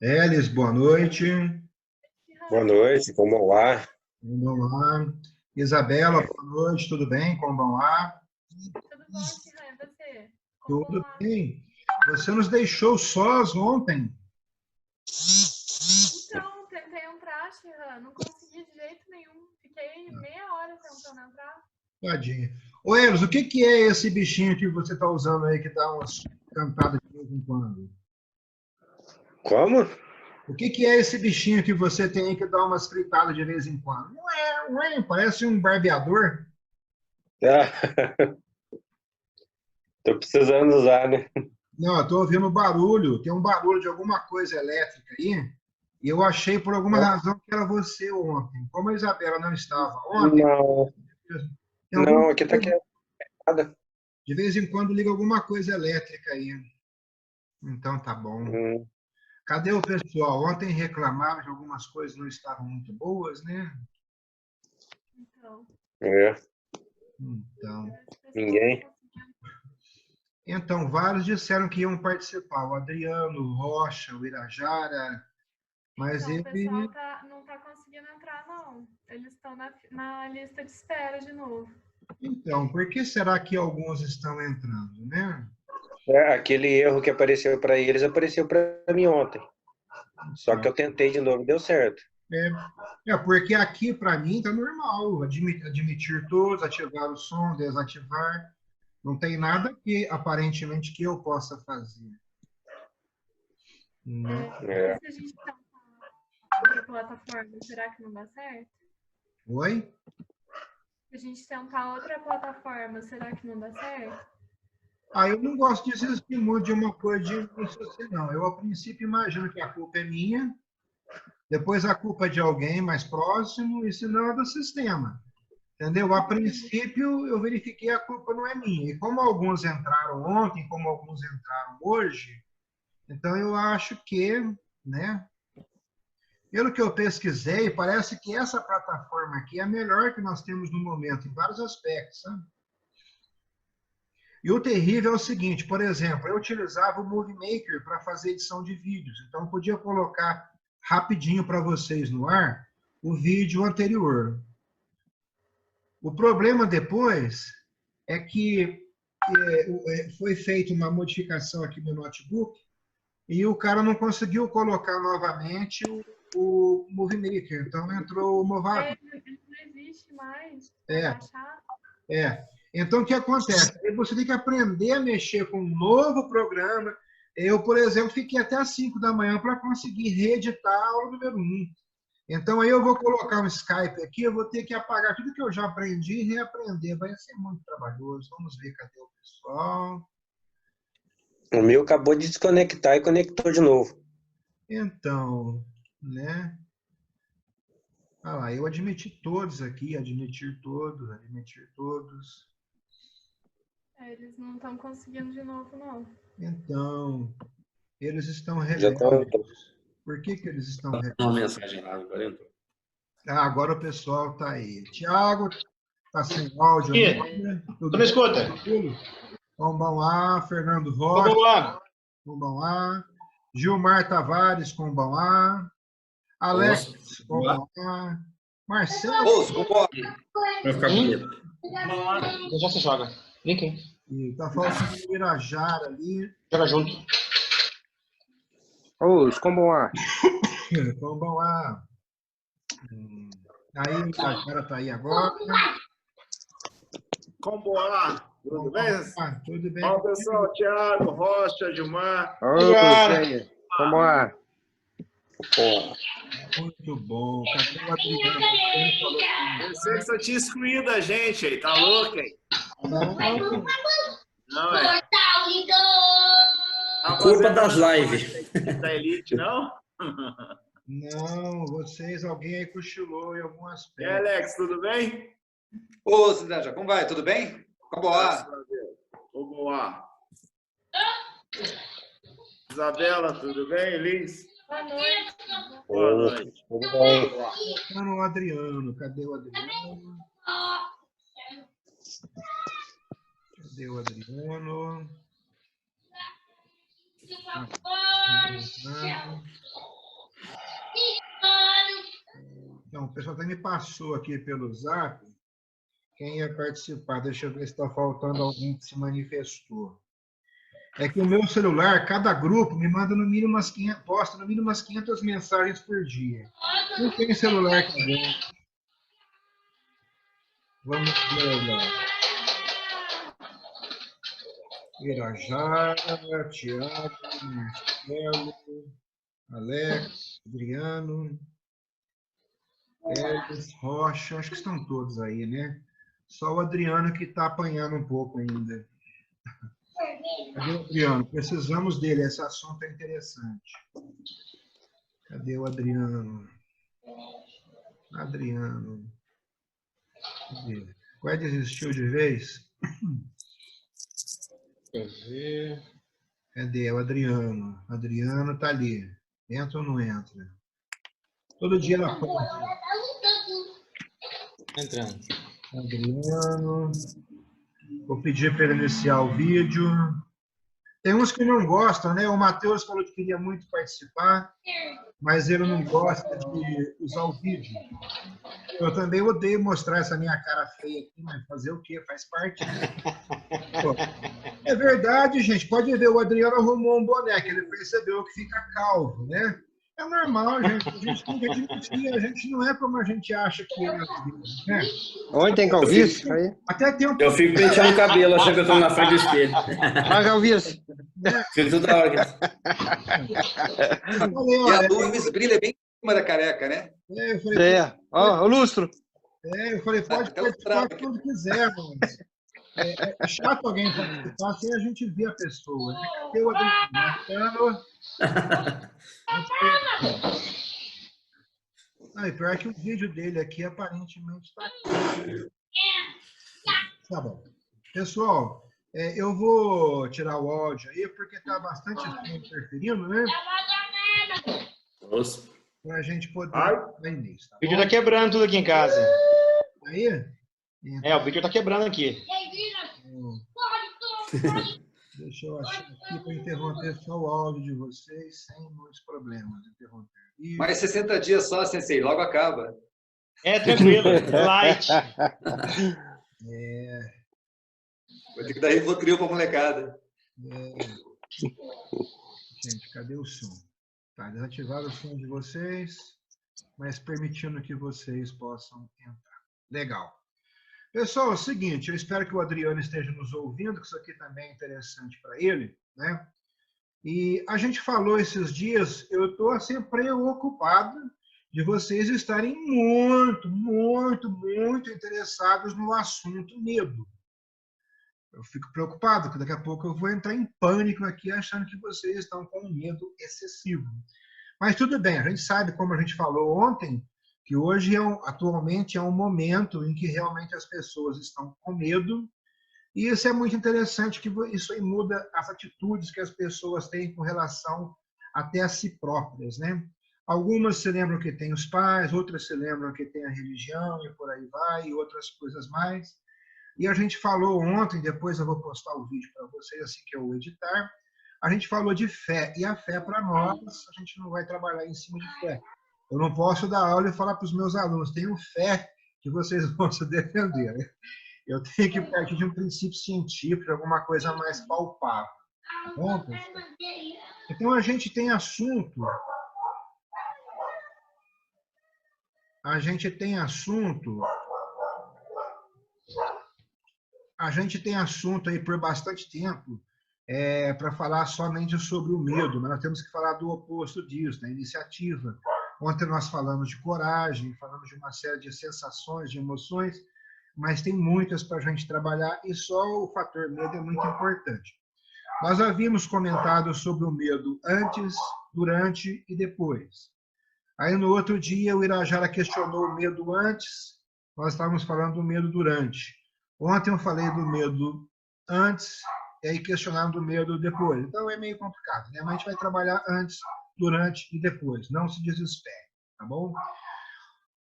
Elis, boa noite. Boa noite, como vai? Como vai? Isabela, boa noite, tudo bem? Como vai? Tudo bom, Tihan? E você? Como Tudo vai? bem. Você nos deixou sós ontem. Então, tentei entrar, Tihan. Não consegui de jeito nenhum. Fiquei meia hora tentando entrar. Tadinho. Ô, Elis, o que que é esse bichinho que você está usando aí que dá umas cantadas de vez em quando? Como? O que que é esse bichinho que você tem aí que dá umas fritadas de vez em quando? Não é, parece um barbeador. Ah, tô precisando usar, né? Não, eu estou ouvindo barulho. Tem um barulho de alguma coisa elétrica aí. E eu achei por alguma razão que era você ontem. Como a Isabela não estava ontem, Não, tem alguma não, aqui tá coisa, quietada. de vez em quando liga alguma coisa elétrica aí. Então tá bom. Hum, Cadê o pessoal? Ontem reclamaram que algumas coisas não estavam muito boas, né? Então, é, Então, esse pessoal não ninguém. conseguiu. então, vários disseram que iam participar. O Adriano, o Rocha, o Irajara, mas Então, o pessoal ele. não tá conseguindo entrar, não. Eles estão na lista de espera de novo. Então, por que será que alguns estão entrando, né? Aquele erro que apareceu para eles apareceu para mim ontem. Só que Então, eu tentei de novo e deu certo. porque aqui para mim tá normal, admitir todos, ativar o som, desativar. Não tem nada que aparentemente que eu possa fazer, né? E É. se a gente tentar outra plataforma, será que não dá certo? Oi? Se a gente tentar outra plataforma, será que não dá certo? Ah, eu não gosto de insistir muito de uma coisa de início assim, não. Eu, a princípio, imagino que a culpa é minha, depois a culpa é de alguém mais próximo, e se não é do sistema. Entendeu? A princípio, eu verifiquei a culpa não é minha. E como alguns entraram ontem, como alguns entraram hoje, então eu acho que, né? Pelo que eu pesquisei, parece que essa plataforma aqui é a melhor que nós temos no momento, em vários aspectos, sabe? E o terrível é o seguinte, por exemplo, eu utilizava o Movie Maker para fazer edição de vídeos, então eu podia colocar rapidinho para vocês no ar o vídeo anterior. O problema depois é que foi feita uma modificação aqui no notebook e o cara não conseguiu colocar novamente o Movie Maker, então entrou o Movado. Ele não existe mais para É, baixar. é. Então, o que acontece? Aí você tem que aprender a mexer com um novo programa. Eu, por exemplo, fiquei até às 5 da manhã para conseguir reeditar a aula número 1. Então, aí eu vou colocar um Skype aqui, eu vou ter que apagar tudo que eu já aprendi e reaprender. Vai ser muito trabalhoso. Vamos ver cadê o pessoal. O meu acabou de desconectar e conectou de novo. Então, né? Ah lá, eu admiti todos aqui, admitir todos, admitir todos. Eles não estão conseguindo de novo, não. Então, eles estão Já rebeldes. tá. Por que que eles estão Uma rebeldes? mensagem lá, agora entrou. Ah, agora o pessoal está aí. Tiago, está sem áudio E, ainda. tu Tudo me bem? escuta? Tranquilo? Combão Fernando Rocha, Vamos lá. Combão Gilmar Tavares, Combão Alex, Moço, vamos lá. Combão Marcelo, Moço, vambora. Vai ficar bonito. Então já se joga. Vem aqui. está faltando o Irajara ali. Joga junto. Ô, como lá? Combão Aí o Irajara está aí agora. Como lá? Tudo bem? Tudo bem? Fala, pessoal. Thiago, Rocha, Gilmar. Ô, como lá? Muito bom. Cadê o Adriano? Ele falou que Pensei que você tinha excluído a gente aí. Tá louco, hein? não. Não, é? Não Culpa fazendo das nada lives. da Elite, não? Não, alguém aí cochilou em algum E aí, aspecto. Alex, tudo bem? Ô, Cidade, como vai? Tudo bem? Como Graças vai? a Deus. Vamos lá. Isabela, tudo bem? Elis? Boa noite. Boa noite. Tudo Vamos lá. Tá no Adriano. Cadê o Adriano? Cadê o Adriano? Então, o pessoal até me passou aqui pelo Zap quem ia participar. Deixa eu ver se está faltando alguém que se manifestou. É que o meu celular, cada grupo, me manda no mínimo umas 500, posta no mínimo umas 500 mensagens por dia. Não tem celular que aguente. Vamos ver lá. Irajá, Tiago, Marcelo, Alex, Adriano, Elis, Rocha, acho que estão todos aí, né? Só o Adriano que está apanhando um pouco ainda. Cadê o Adriano? Precisamos dele, esse assunto é interessante. Cadê o Adriano? Adriano. Cadê? Qual desistiu de vez? Deixa eu ver. Cadê o Adriano? Adriano está ali. Entra ou não entra? Todo dia ela aponta. Entrando. Adriano. Vou pedir para ele iniciar o vídeo. Tem uns que não gostam, né? O Matheus falou que queria muito participar, mas ele não gosta de usar o vídeo. Eu também odeio mostrar essa minha cara feia aqui, mas fazer o quê? Faz parte. Pô, é verdade, gente. Pode ver, o Adriano arrumou um boné, que ele percebeu que fica calvo, né? É normal, gente. A gente tem que admitir. A gente não é como a gente acha que é. Né? Onde tem calvície? Aí. Até tem um... Eu fico penteando o cabelo, achando que eu tô na frente do espelho. Vai, calvície. Fico toda hora. E a luz brilha bem em cima da careca, né? Eu falei, É. Ó, o lustro. eu falei, pode participar quando quiser, mas é chato alguém participar sem a gente ver a pessoa. Né? Cadê o Adriano? E pior que o vídeo dele aqui aparentemente está aqui. Tá bom. Pessoal, eu vou tirar o áudio aí, porque está bastante interferindo, né? Nossa. Para a gente poder dar início. Tá O vídeo tá quebrando tudo aqui em casa. Aí? É, o vídeo tá quebrando aqui. Deixa eu achar aqui para interromper só o áudio de vocês, sem muitos problemas. Interromper. Mais 60 dias só, Sensei, logo acaba. É, tranquilo. Light. Vou ter que dar Rivotril pra molecada. Gente, cadê o som? Tá, desativaram o som de vocês, mas permitindo que vocês possam entrar. Legal. Pessoal, é o seguinte, eu espero que o Adriano esteja nos ouvindo, que isso aqui também é interessante para ele, né? E a gente falou esses dias, eu estou assim, preocupado de vocês estarem muito, muito, muito interessados no assunto medo. Eu fico preocupado, porque daqui a pouco eu vou entrar em pânico aqui, achando que vocês estão com medo excessivo. Mas tudo bem, a gente sabe, como a gente falou ontem, que hoje, atualmente, é um momento em que realmente as pessoas estão com medo, e isso é muito interessante, que isso aí muda as atitudes que as pessoas têm com relação até a si próprias, né? Algumas se lembram que tem os pais, outras se lembram que tem a religião, e por aí vai, e outras coisas mais. E a gente falou ontem, depois eu vou postar o vídeo para vocês assim que eu editar, a gente falou de fé, e a fé para nós, a gente não vai trabalhar em cima de fé. Eu não posso dar aula e falar para os meus alunos, tenho fé que vocês vão se defender. Eu tenho que partir de um princípio científico, de alguma coisa mais palpável. Tá bom, pessoal? Então, a gente tem assunto... A gente tem assunto aí por bastante tempo para falar somente sobre o medo, mas nós temos que falar do oposto disso, da iniciativa. Ontem nós falamos de coragem, falamos de uma série de sensações, de emoções, mas tem muitas para a gente trabalhar e só o fator medo é muito importante. Nós havíamos comentado sobre o medo antes, durante e depois. Aí no outro dia o Irajara questionou o medo antes, nós estávamos falando do medo durante. Ontem eu falei do medo antes e aí questionaram do medo depois. Então é meio complicado, né? Mas a gente vai trabalhar antes, durante e depois. Não se desespere, tá bom?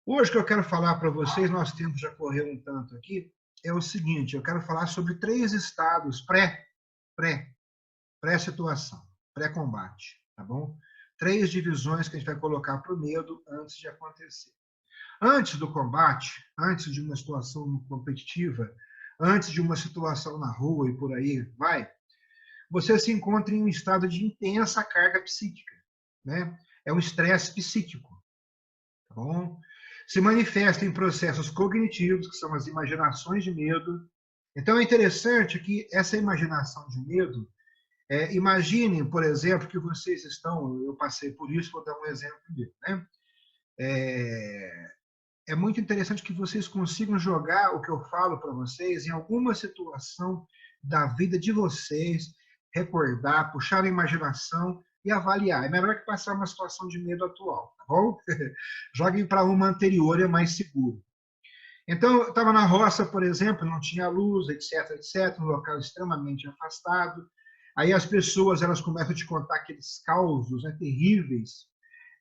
Hoje que eu quero falar para vocês, nosso tempo já correu um tanto aqui, é o seguinte, eu quero falar sobre 3 estados pré-situação, pré-combate, tá bom? 3 divisões que a gente vai colocar para o medo antes de acontecer. Antes do combate, antes de uma situação competitiva, antes de uma situação na rua e por aí vai, você se encontra em um estado de intensa carga psíquica, né? É um estresse psíquico, tá bom? Se manifesta em processos cognitivos, que são as imaginações de medo. Então, é interessante que essa imaginação de medo, imaginem, por exemplo, que vocês estão, eu passei por isso, vou dar um exemplo dele, né? É muito interessante que vocês consigam jogar o que eu falo para vocês em alguma situação da vida de vocês, recordar, puxar a imaginação e avaliar. É melhor que passar uma situação de medo atual, tá bom? Joguem para uma anterior, é mais seguro. Então, eu estava na roça, por exemplo, não tinha luz, etc, etc, um local extremamente afastado. Aí as pessoas, elas começam a te contar aqueles causos, né, terríveis,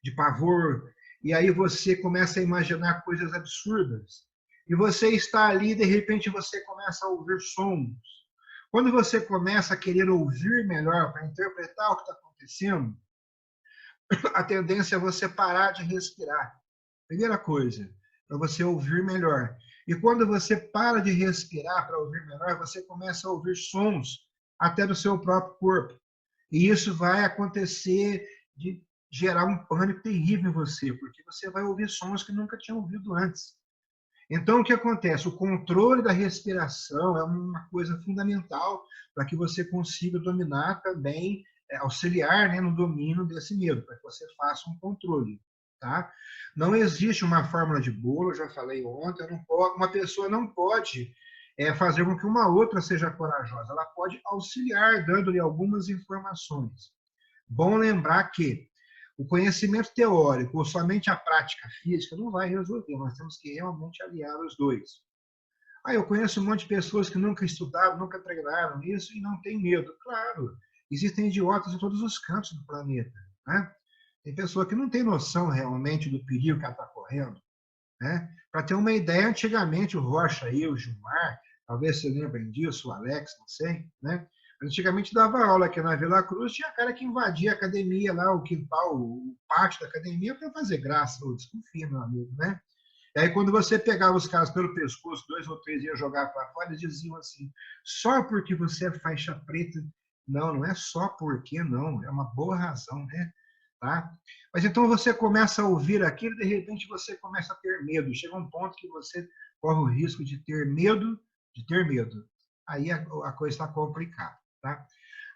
de pavor, e aí você começa a imaginar coisas absurdas. E você está ali, e de repente você começa a ouvir sons. Quando você começa a querer ouvir melhor, para interpretar o que está acontecendo, a tendência é você parar de respirar. Primeira coisa, para você ouvir melhor. E quando você para de respirar para ouvir melhor, você começa a ouvir sons até do seu próprio corpo. E isso vai acontecer de gerar um pânico terrível em você, porque você vai ouvir sons que nunca tinha ouvido antes. Então, o que acontece? O controle da respiração é uma coisa fundamental para que você consiga dominar também, auxiliar, né, no domínio desse medo, para que você faça um controle. Tá? Não existe uma fórmula de bolo, eu já falei ontem, uma pessoa não pode fazer com que uma outra seja corajosa, ela pode auxiliar, dando-lhe algumas informações. Bom lembrar que o conhecimento teórico ou somente a prática física não vai resolver, nós temos que realmente aliar os dois. Eu conheço um monte de pessoas que nunca estudaram, nunca treinaram isso e não têm medo. Claro, existem idiotas em todos os cantos do planeta, né? Tem pessoa que não tem noção realmente do perigo que ela está correndo, né? Para ter uma ideia, antigamente o Rocha e o Gilmar, talvez você lembrem disso, o Alex, não sei, né? Antigamente dava aula aqui na Vila Cruz, tinha cara que invadia a academia lá, o quintal, o pátio da academia para fazer graça, ou desconfia, meu amigo, né? E aí quando você pegava os caras pelo pescoço, 2 ou 3 ia jogar para fora, eles diziam assim, só porque você é faixa preta, não é só porque não, é uma boa razão, né? Tá? Mas então você começa a ouvir aquilo e de repente você começa a ter medo, chega um ponto que você corre o risco de ter medo, aí a coisa está complicada. Tá?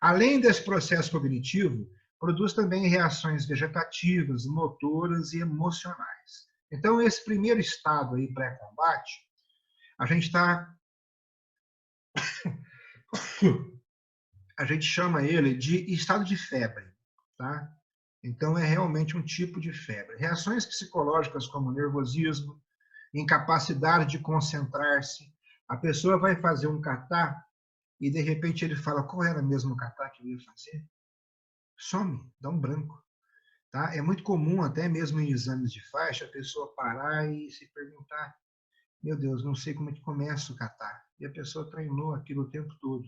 Além desse processo cognitivo, produz também reações vegetativas, motoras e emocionais. Então, esse primeiro estado aí pré-combate, a gente chama ele de estado de febre, tá? Então, é realmente um tipo de febre. Reações psicológicas como nervosismo, incapacidade de concentrar-se, a pessoa vai fazer um catar e, de repente, ele fala, qual era mesmo o catar que eu ia fazer? Some, dá um branco. Tá? É muito comum, até mesmo em exames de faixa, a pessoa parar e se perguntar, meu Deus, não sei como é que começa o catar. E a pessoa treinou aquilo o tempo todo.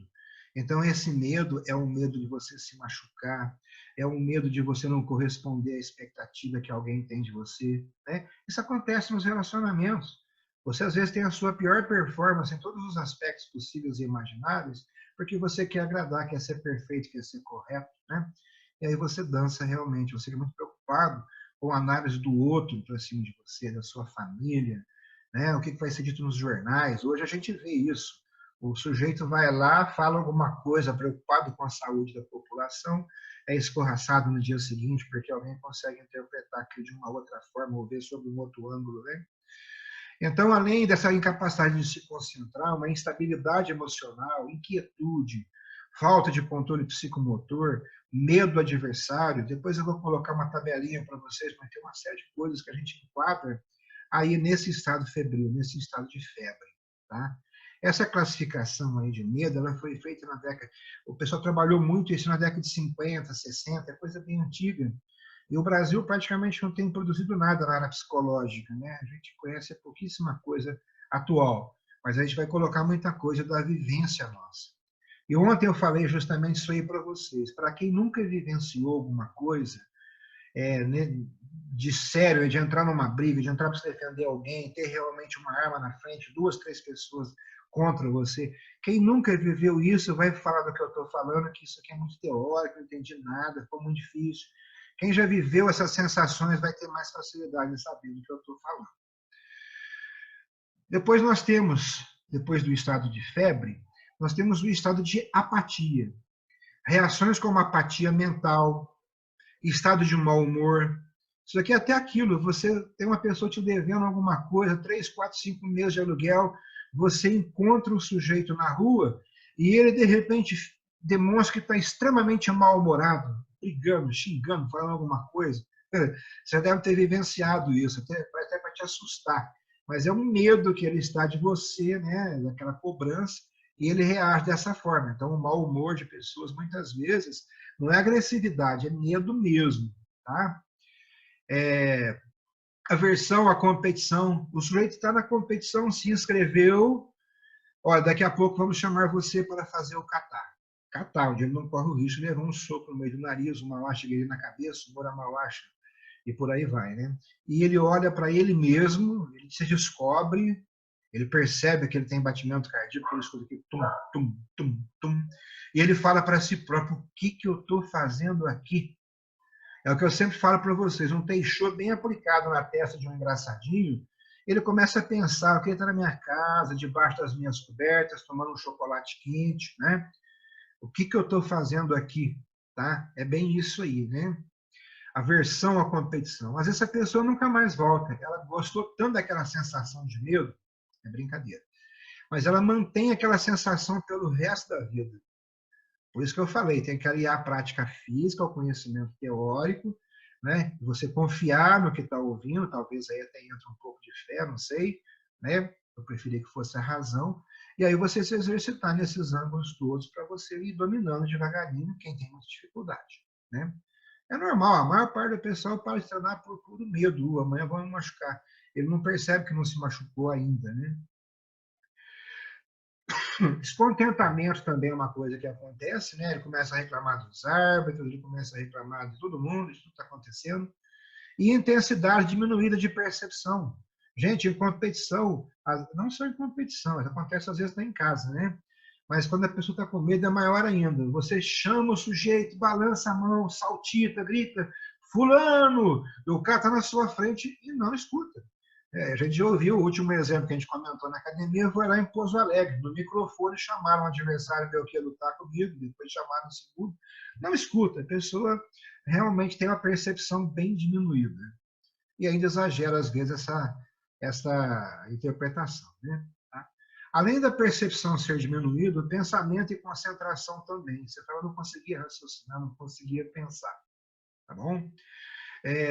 Então, esse medo é um medo de você se machucar, é um medo de você não corresponder à expectativa que alguém tem de você. Né? Isso acontece nos relacionamentos. Você, às vezes, tem a sua pior performance em todos os aspectos possíveis e imagináveis, porque você quer agradar, quer ser perfeito, quer ser correto, né? E aí você dança realmente, você é muito preocupado com a análise do outro para cima de você, da sua família, né? O que vai ser dito nos jornais. Hoje a gente vê isso. O sujeito vai lá, fala alguma coisa, preocupado com a saúde da população, é escorraçado no dia seguinte, porque alguém consegue interpretar aquilo de uma outra forma ou ver sobre um outro ângulo, né? Então, além dessa incapacidade de se concentrar, uma instabilidade emocional, inquietude, falta de controle psicomotor, medo do adversário, depois eu vou colocar uma tabelinha para vocês, mas tem uma série de coisas que a gente enquadra aí nesse estado febril, nesse estado de febre. Tá? Essa classificação aí de medo, ela foi feita na década... O pessoal trabalhou muito isso na década de 50, 60, é coisa bem antiga. E o Brasil praticamente não tem produzido nada na área psicológica, né? A gente conhece pouquíssima coisa atual, mas a gente vai colocar muita coisa da vivência nossa. E ontem eu falei justamente isso aí para vocês. Para quem nunca vivenciou alguma coisa, de sério, de entrar numa briga, de entrar para se defender alguém, ter realmente uma arma na frente, 2, 3 pessoas contra você. Quem nunca viveu isso vai falar do que eu estou falando, que isso aqui é muito teórico, não entendi nada, foi muito difícil. Quem já viveu essas sensações vai ter mais facilidade de saber do que eu estou falando. Depois nós temos, depois do estado de febre, nós temos o estado de apatia. Reações como apatia mental, estado de mau humor. Isso aqui é até aquilo, você tem uma pessoa te devendo alguma coisa, 3, 4, 5 meses de aluguel, você encontra o sujeito na rua e ele, de repente, demonstra que está extremamente mal-humorado, brigando, xingando, falando alguma coisa. Você deve ter vivenciado isso, até para te assustar. Mas é um medo que ele está de você, né, daquela cobrança, e ele reage dessa forma. Então, o mau humor de pessoas, muitas vezes, não é agressividade, é medo mesmo. Tá? Aversão à competição. O sujeito está na competição, se inscreveu, olha, daqui a pouco vamos chamar você para fazer o catar. Catar, onde ele não corre o risco de levar um soco no meio do nariz, uma laxa na cabeça, uma malacha, e por aí vai, né? E ele olha para ele mesmo, ele se descobre, ele percebe que ele tem batimento cardíaco, ele escuta aqui, tum, tum, tum, tum, e ele fala para si próprio, o que eu estou fazendo aqui? É o que eu sempre falo para vocês, um teixô bem aplicado na testa de um engraçadinho, ele começa a pensar, eu queria estar na minha casa, debaixo das minhas cobertas, tomando um chocolate quente, né? O que eu estou fazendo aqui? Tá? É bem isso aí, né? Aversão à competição. Às vezes a pessoa nunca mais volta, ela gostou tanto daquela sensação de medo, é brincadeira, mas ela mantém aquela sensação pelo resto da vida. Por isso que eu falei, tem que aliar a prática física ao conhecimento teórico, né? Você confiar no que está ouvindo, talvez aí até entre um pouco de fé, não sei, né? Eu preferia que fosse a razão, e aí você se exercitar nesses ângulos todos para você ir dominando devagarinho quem tem muita dificuldade, né? É normal, a maior parte do pessoal para de treinar por puro medo, amanhã vão me machucar. Ele não percebe que não se machucou ainda, né? Descontentamento também é uma coisa que acontece, né? Ele começa a reclamar dos árbitros, ele começa a reclamar de todo mundo, de tudo que está acontecendo. E intensidade diminuída de percepção. Gente, em competição, não só em competição, isso acontece às vezes em casa, né? Mas quando a pessoa está com medo é maior ainda. Você chama o sujeito, balança a mão, saltita, grita, fulano, o cara está na sua frente e não escuta. A gente já ouviu o último exemplo que a gente comentou na academia, foi lá em Pouso Alegre. No microfone chamaram o adversário meu que ia lutar comigo, depois chamaram o segundo. Não escuta, a pessoa realmente tem uma percepção bem diminuída. E ainda exagera, às vezes, essa interpretação. Né? Tá? Além da percepção ser diminuída, o pensamento e concentração também. Você fala, não conseguia raciocinar, não conseguia pensar. Tá bom?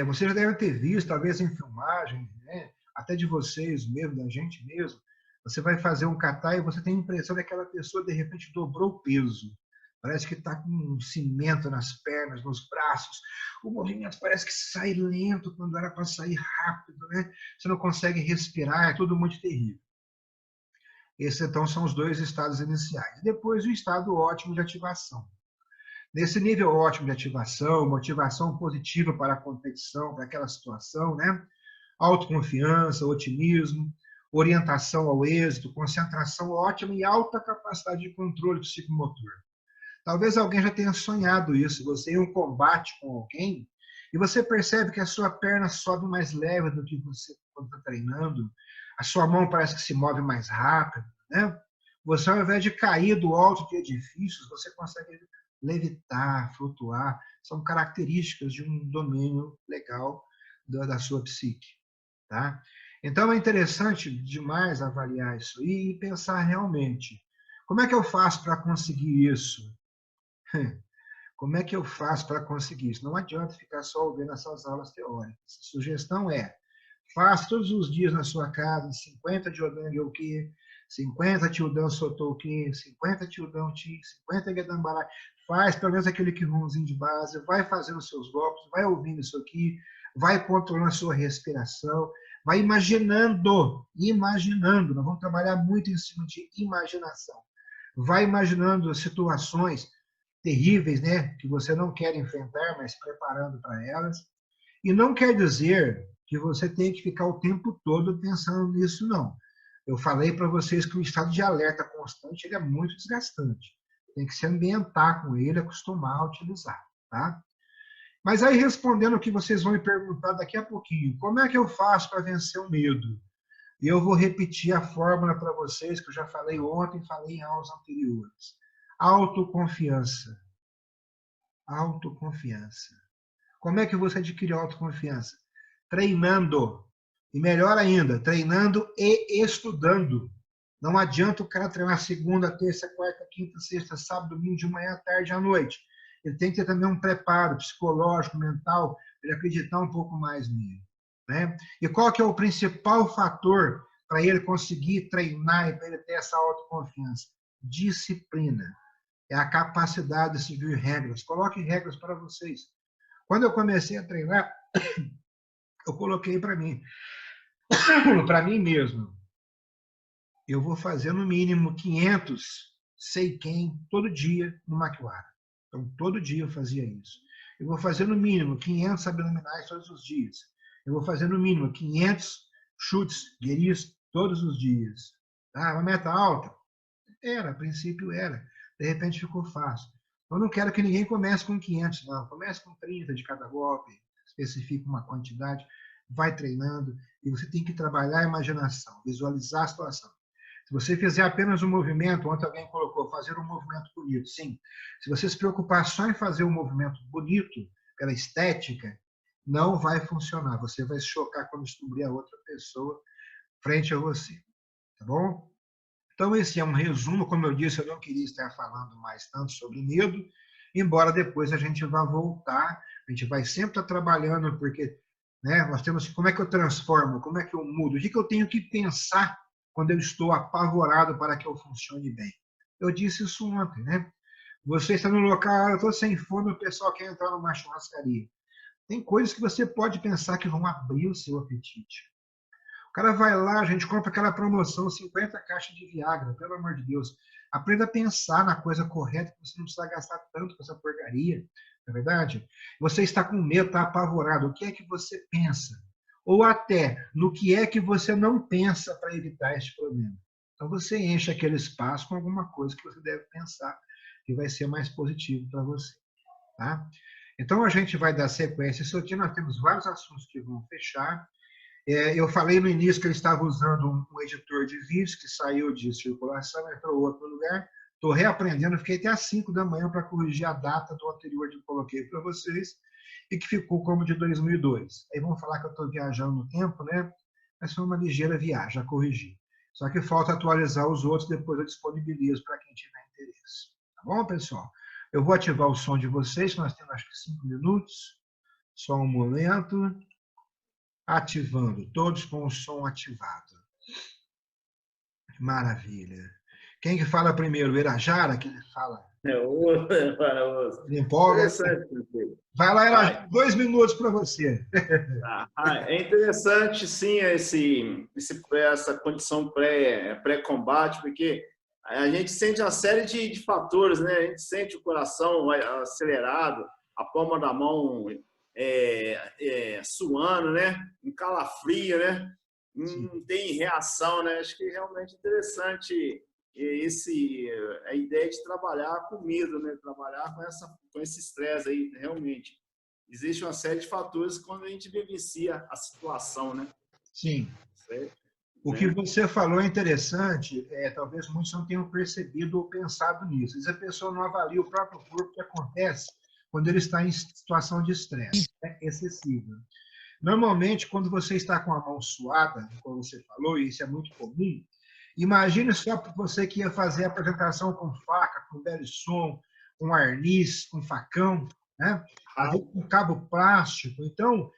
Você já deve ter visto, talvez em filmagem, né? Até de vocês mesmo, da gente mesmo, você vai fazer um catar e você tem a impressão de que aquela pessoa, de repente, dobrou o peso. Parece que está com um cimento nas pernas, nos braços. O movimento parece que sai lento quando era para sair rápido, né? Você não consegue respirar, é tudo muito terrível. Esses, então, são os 2 estados iniciais. Depois, o estado ótimo de ativação. Nesse nível ótimo de ativação, motivação positiva para a competição, para aquela situação, né? Autoconfiança, otimismo, orientação ao êxito, concentração ótima e alta capacidade de controle psicomotor. Talvez alguém já tenha sonhado isso, você em um combate com alguém, e você percebe que a sua perna sobe mais leve do que você quando está treinando, a sua mão parece que se move mais rápido, né? Você, ao invés de cair do alto de edifícios, você consegue levitar, flutuar, são características de um domínio legal da sua psique. Tá? Então, é interessante demais avaliar isso e pensar realmente, como é que eu faço para conseguir isso? Como é que eu faço para conseguir isso? Não adianta ficar só ouvindo essas aulas teóricas. A sugestão é, faça todos os dias na sua casa, 50 Jyodan Gyoki, 50 Tildan Sotoki, 50 Tildan Ti, 50 Gedambalai. Faz pelo menos aquele Kihunzinho de base, vai fazendo os seus golpes, vai ouvindo isso aqui, vai controlando a sua respiração, vai imaginando, nós vamos trabalhar muito em cima de imaginação. Vai imaginando situações terríveis, né, que você não quer enfrentar, mas preparando para elas. E não quer dizer que você tem que ficar o tempo todo pensando nisso, não. Eu falei para vocês que o estado de alerta constante ele é muito desgastante. Tem que se ambientar com ele, acostumar a utilizar, tá? Mas aí, respondendo o que vocês vão me perguntar daqui a pouquinho, como é que eu faço para vencer o medo? E eu vou repetir a fórmula para vocês, que eu já falei ontem, falei em aulas anteriores. Autoconfiança. Autoconfiança. Como é que você adquire autoconfiança? Treinando. E melhor ainda, treinando e estudando. Não adianta o cara treinar segunda, terça, quarta, quinta, sexta, sábado, domingo, de manhã, tarde, à noite. Ele tem que ter também um preparo psicológico, mental, para ele acreditar um pouco mais nele. Né? E qual que é o principal fator para ele conseguir treinar e para ele ter essa autoconfiança? Disciplina. É a capacidade de seguir regras. Coloque regras para vocês. Quando eu comecei a treinar, eu coloquei para mim mesmo, eu vou fazer no mínimo 500 sei quem todo dia no Maquiara. Então, todo dia eu fazia isso. Eu vou fazer no mínimo 500 abdominais todos os dias. Eu vou fazer no mínimo 500 chutes gueris todos os dias. Ah, uma meta alta? Era, a princípio era. De repente ficou fácil. Eu não quero que ninguém comece com 500, não. Comece com 30 de cada golpe, especifique uma quantidade, vai treinando, e você tem que trabalhar a imaginação, visualizar a situação. Se você fizer apenas um movimento, ontem alguém colocou, fazer um movimento bonito, sim. Se você se preocupar só em fazer um movimento bonito, pela estética, não vai funcionar. Você vai se chocar quando descobrir a outra pessoa frente a você. Tá bom? Então, esse é um resumo. Como eu disse, eu não queria estar falando mais tanto sobre medo, embora depois a gente vá voltar, a gente vai sempre estar trabalhando, porque né, nós temos, como é que eu transformo, como é que eu mudo, o que eu tenho que pensar quando eu estou apavorado para que eu funcione bem. Eu disse isso ontem, né? Você está no local, eu estou sem fome, o pessoal quer entrar numa churrascaria. Tem coisas que você pode pensar que vão abrir o seu apetite. O cara vai lá, a gente compra aquela promoção, 50 caixas de Viagra, pelo amor de Deus. Aprenda a pensar na coisa correta, que você não precisa gastar tanto com essa porcaria, não é verdade? Você está com medo, está apavorado, o que é que você pensa? Ou até, no que é que você não pensa para evitar este problema? Então você enche aquele espaço com alguma coisa que você deve pensar, que vai ser mais positivo para você. Tá? Então a gente vai dar sequência. Isso aqui nós temos vários assuntos que vão fechar. Eu falei no início que eu estava usando um editor de vídeos que saiu de circulação, entrou outro lugar. Estou reaprendendo, fiquei até às 5 da manhã para corrigir a data do anterior que eu coloquei para vocês e que ficou como de 2002. Aí vão falar que eu estou viajando no tempo, né? Mas foi uma ligeira viagem, já corrigi. Só que falta atualizar os outros, depois eu disponibilizo para quem tiver interesse. Tá bom, pessoal? Eu vou ativar o som de vocês, nós temos acho que 5 minutos. Só um momento. Ativando, todos com o som ativado. Maravilha. Quem que fala primeiro? O Irajara, que fala? Empolga. Vai lá, Irajara, 2 minutos para você. É interessante, sim, essa condição pré-combate, porque a gente sente uma série de fatores, né? A gente sente o coração acelerado, a palma da mão suando, né? Um calafrio, né? Não tem reação, né? Acho que é realmente interessante a ideia de trabalhar com medo, né? Trabalhar com esse estresse aí, realmente. Existe uma série de fatores quando a gente vivencia a situação, né? Sim. Certo? O que você falou é interessante, talvez muitos não tenham percebido ou pensado nisso. Às vezes a pessoa não avalia o próprio corpo, que acontece quando ele está em situação de estresse excessivo. Normalmente, quando você está com a mão suada, como você falou, e isso é muito comum, imagine só para você que ia fazer a apresentação com faca, com belissom, com arniz, com facão, né? Com cabo plástico. Então,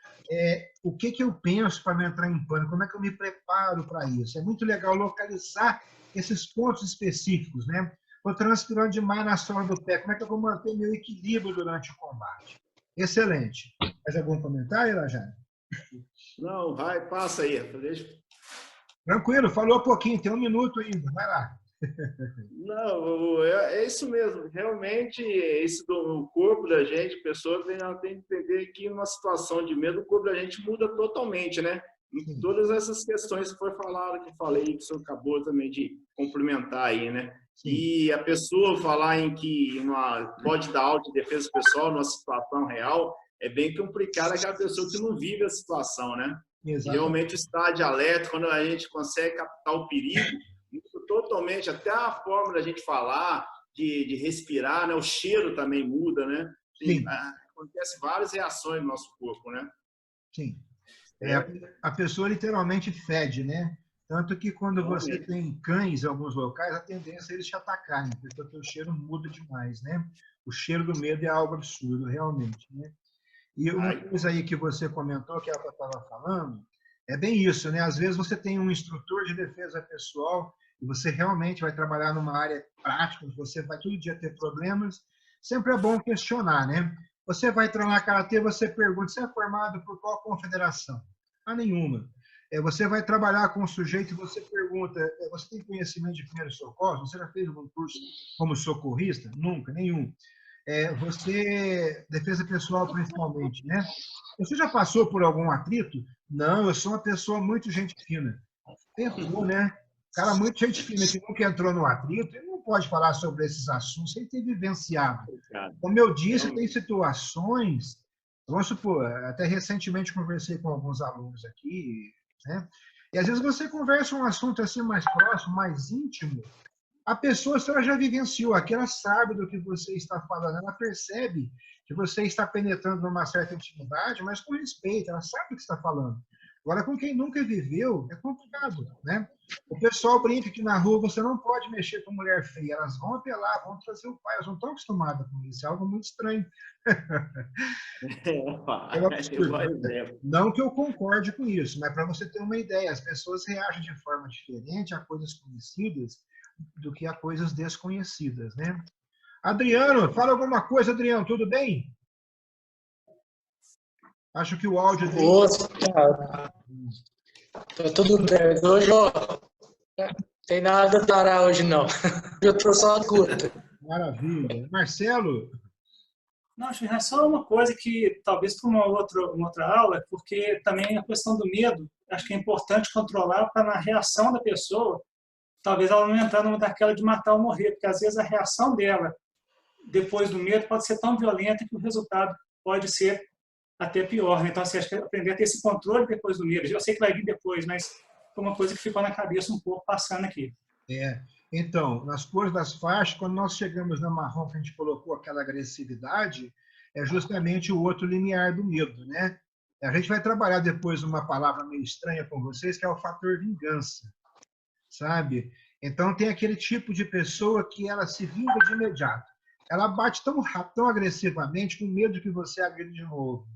o que eu penso para não entrar em pânico? Como é que eu me preparo para isso? É muito legal localizar esses pontos específicos, né? Estou transpirando demais na sola do pé. Como é que eu vou manter meu equilíbrio durante o combate? Excelente. Mais algum comentário, Irajara? Não, vai, passa aí. Deixa. Tranquilo, falou pouquinho, tem 1 minuto ainda. Vai lá. Não, é isso mesmo. Realmente, esse do corpo da gente, a pessoa tem que entender que numa situação de medo, o corpo da gente muda totalmente, né? Em todas essas questões que foi falado, que falei, que o senhor acabou também de complementar aí, né? E a pessoa falar em que pode dar autodefesa pessoal numa situação real, é bem complicado aquela pessoa que não vive a situação, né? Realmente o estado de alerta, quando a gente consegue captar o perigo, muda totalmente, até a forma da gente falar, de respirar, né? O cheiro também muda, né? Acontece várias reações no nosso corpo, né? Sim. A pessoa literalmente fede, né? Tanto que quando você tem cães em alguns locais, a tendência é eles te atacarem, porque o cheiro muda demais, né? O cheiro do medo é algo absurdo, realmente, né? E uma coisa aí que você comentou, que é o que eu estava falando, é bem isso, né? Às vezes você tem um instrutor de defesa pessoal e você realmente vai trabalhar numa área prática, você vai todo dia ter problemas, sempre é bom questionar, né? Você vai treinar karatê, você pergunta, você é formado por qual confederação? Nenhuma. Você vai trabalhar com o sujeito e você pergunta, você tem conhecimento de primeiros socorros? Você já fez algum curso como socorrista? Nunca, nenhum. Defesa pessoal principalmente, né? Você já passou por algum atrito? Não, eu sou uma pessoa muito gente fina. Ferrou, né? Cara muito gente fina que nunca entrou no atrito, ele não pode falar sobre esses assuntos sem ter vivenciado. Como eu disse, tem situações, vamos supor, até recentemente conversei com alguns alunos aqui, né? E às vezes você conversa um assunto assim mais próximo, mais íntimo, a pessoa, se ela já vivenciou aqui, ela sabe do que você está falando, ela percebe que você está penetrando numa certa intimidade, mas com respeito, ela sabe o que está falando. Agora, com quem nunca viveu, é complicado, né? O pessoal brinca que na rua você não pode mexer com mulher feia, elas vão apelar, vão trazer o pai, elas não estão acostumadas com isso, é algo muito estranho. Não que eu concorde com isso, mas para você ter uma ideia, as pessoas reagem de forma diferente a coisas conhecidas do que a coisas desconhecidas, né? Adriano, fala alguma coisa, Adriano, tudo bem? Acho que o áudio dele... Tá tudo bem. Hoje, ó, não tem nada a declarar hoje, não. Eu tô só curta. Maravilha. Marcelo? Não, acho que é só uma coisa que talvez para uma outra aula, porque também a questão do medo, acho que é importante controlar para na reação da pessoa, talvez ela não entrar numa daquela de matar ou morrer, porque às vezes a reação dela depois do medo pode ser tão violenta que o resultado pode ser até pior, né? Então, assim, acho que aprender a ter esse controle depois do medo. Eu sei que vai vir depois, mas foi uma coisa que ficou na cabeça um pouco passando aqui. Então, nas cores das faixas, quando nós chegamos na marrom, que a gente colocou aquela agressividade, é justamente o outro limiar do medo, né? A gente vai trabalhar depois uma palavra meio estranha com vocês, que é o fator vingança, sabe? Então, tem aquele tipo de pessoa que ela se vinga de imediato. Ela bate tão rápido, tão agressivamente, com medo que você agride de novo.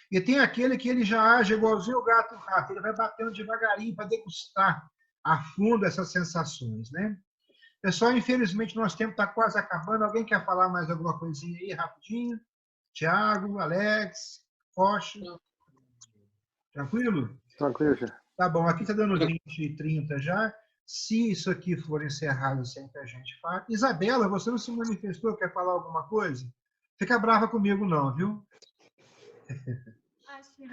E tem aquele que ele já age igualzinho o gato e o rato, ele vai batendo devagarinho para degustar a fundo essas sensações, né? Pessoal, infelizmente, nosso tempo está quase acabando. Alguém quer falar mais alguma coisinha aí, rapidinho? Tiago, Alex, Rocha? Tranquilo? Tranquilo, já. Tá bom, aqui está dando 20 e 30 já. Se isso aqui for encerrado sem que a gente fale... Isabela, você não se manifestou? Quer falar alguma coisa? Fica brava comigo não, viu?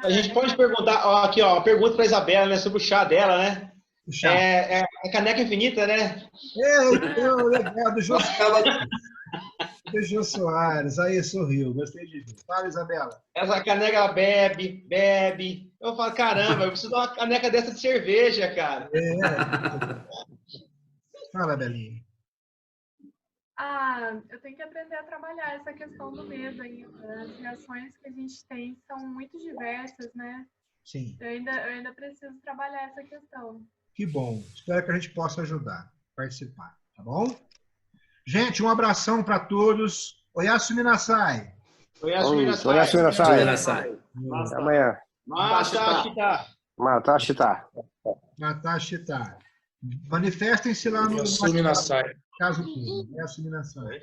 A gente pode perguntar, ó, aqui, ó, uma pergunta para a Isabela, né, sobre o chá dela, né? O chá. A caneca infinita, né? Legal, do Jô Soares. Do Jô Soares. Aí, sorriu, gostei de ver. Fala, Isabela. Essa caneca, ela bebe. Eu falo, caramba, eu preciso de uma caneca dessa de cerveja, cara. Fala, Belinha. Eu tenho que aprender a trabalhar essa questão do medo ainda. As reações que a gente tem são muito diversas, né? Sim. Eu ainda preciso trabalhar essa questão. Que bom. Espero que a gente possa ajudar, participar, tá bom? Gente, um abração para todos. Oyasu Minasai. Oyasu Minasai. Até amanhã. Matashita. Manifestem-se lá no Oyasu Minasai. caso todo. Oyasu Minasai.